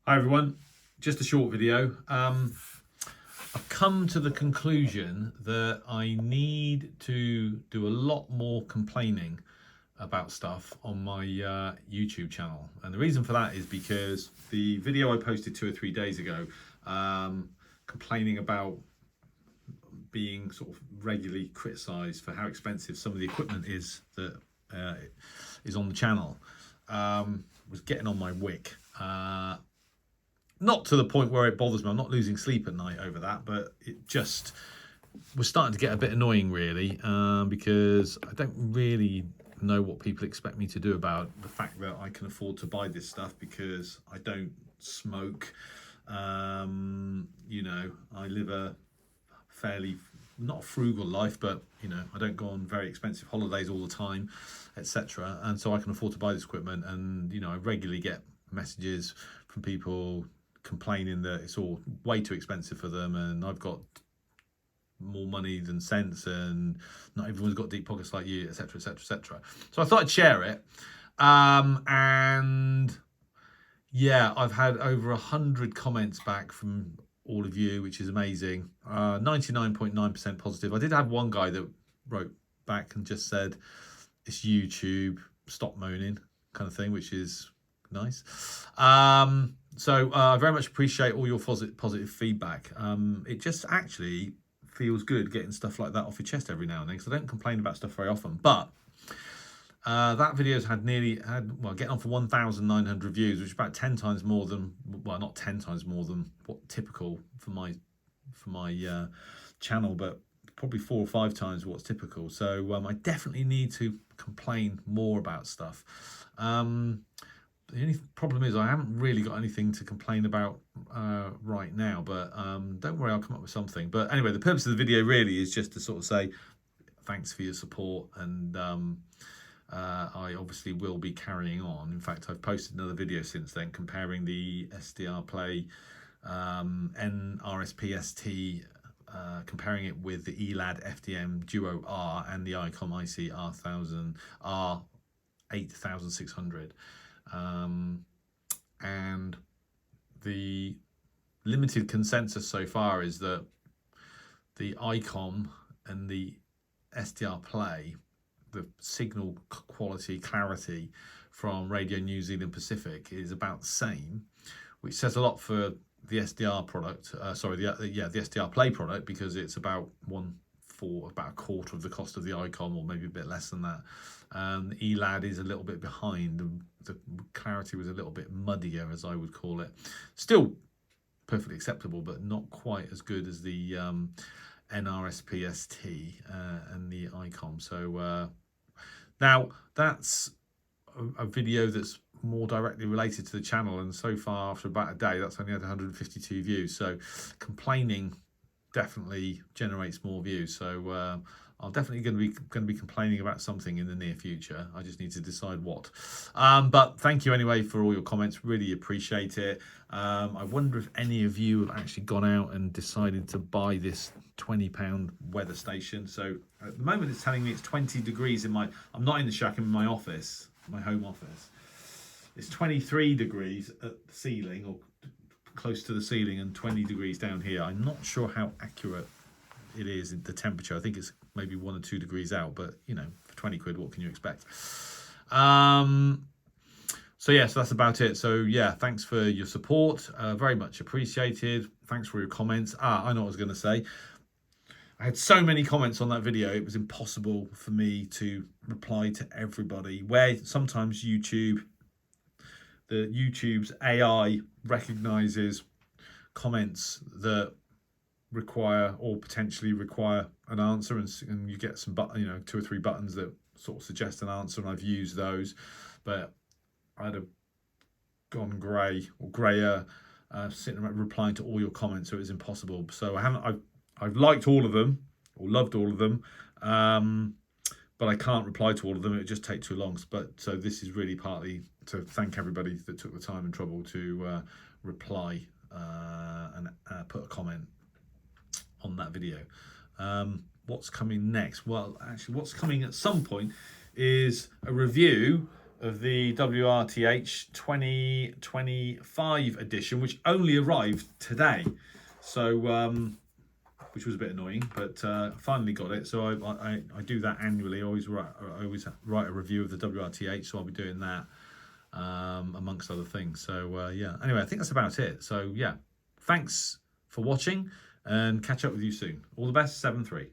Hi everyone, just a short video. I've come to the conclusion that I need to do a lot more complaining about stuff on my YouTube channel. And the reason for that is because the video I posted 2 or 3 days ago, complaining about being sort of regularly criticised for how expensive some of the equipment is that is on the channel, was getting on my wick. Not to the point where it bothers me. I'm not losing sleep at night over that, but it just was starting to get a bit annoying, really, because I don't really know what people expect me to do about the fact that I can afford to buy this stuff because I don't smoke. You know, I live a fairly, not a frugal life, but you know, I don't go on very expensive holidays all the time, etc. And so I can afford to buy this equipment. And you know, I regularly get messages from people complaining that it's all way too expensive for them, and I've got more money than sense, and not everyone's got deep pockets like you, etc, etc, etc. So I thought I'd share it. And yeah, I've had over 100 comments back from all of you, which is amazing. 99.9% positive. I did have one guy that wrote back and just said, it's YouTube, stop moaning, kind of thing, which is nice. So I very much appreciate all your positive feedback. It just actually feels good getting stuff like that off your chest every now and then, because I don't complain about stuff very often. But that video's getting on for 1,900 views, which is about 10 times more than, well, not 10 times more than what typical for my channel, but probably 4 or 5 times what's typical. So I definitely need to complain more about stuff. The only problem is I haven't really got anything to complain about right now, but don't worry, I'll come up with something. But anyway, the purpose of the video really is just to sort of say thanks for your support, and I obviously will be carrying on. In fact, I've posted another video since then comparing the SDR Play NRSPST, comparing it with the ELAD FDM Duo R and the ICOM IC R8600. And the limited consensus so far is that the ICOM and the SDR Play, the signal quality, clarity from Radio New Zealand Pacific is about the same, which says a lot for the SDR product. The SDR Play product, because it's about about a quarter of the cost of the ICOM, or maybe a bit less than that. ELAD is a little bit behind. The clarity was a little bit muddier, as I would call it. Still perfectly acceptable, but not quite as good as the NRSPST and the ICOM. So now that's a video that's more directly related to the channel, and so far after about a day that's only had 152 views. So complaining definitely generates more views. So I'm definitely going to be complaining about something in the near future. I just need to decide what. But thank you anyway for all your comments. Really appreciate it. I wonder if any of you have actually gone out and decided to buy this £20 weather station. So at the moment it's telling me it's 20 degrees in my, I'm not in the shack, I'm in my office, my home office. It's 23 degrees at the ceiling, or close to the ceiling, and 20 degrees down here. I'm not sure how accurate it is in the temperature. I think it's maybe 1 or 2 degrees out, but you know, for 20 quid, what can you expect? So yeah, so that's about it. So yeah, thanks for your support, very much appreciated. Thanks for your comments. I know what I was going to say. I had so many comments on that video, it was impossible for me to reply to everybody, where sometimes YouTube's AI recognizes comments that require or potentially require an answer, and you get some 2 or 3 buttons that sort of suggest an answer, and I've used those, but I'd have gone grey or greyer sitting around replying to all your comments, so it was impossible. So I've liked all of them or loved all of them, but I can't reply to all of them. It would just take too long. So this is really partly to thank everybody that took the time and trouble to reply and put a comment on that video. What's coming next? Well, actually, what's coming at some point is a review of the WRTH 2025 edition, which only arrived today. So, which was a bit annoying, but finally got it. So I do that annually. I always write a review of the WRTH, so I'll be doing that amongst other things. So yeah. Anyway, I think that's about it. So yeah, thanks for watching, and catch up with you soon. All the best. 7-3.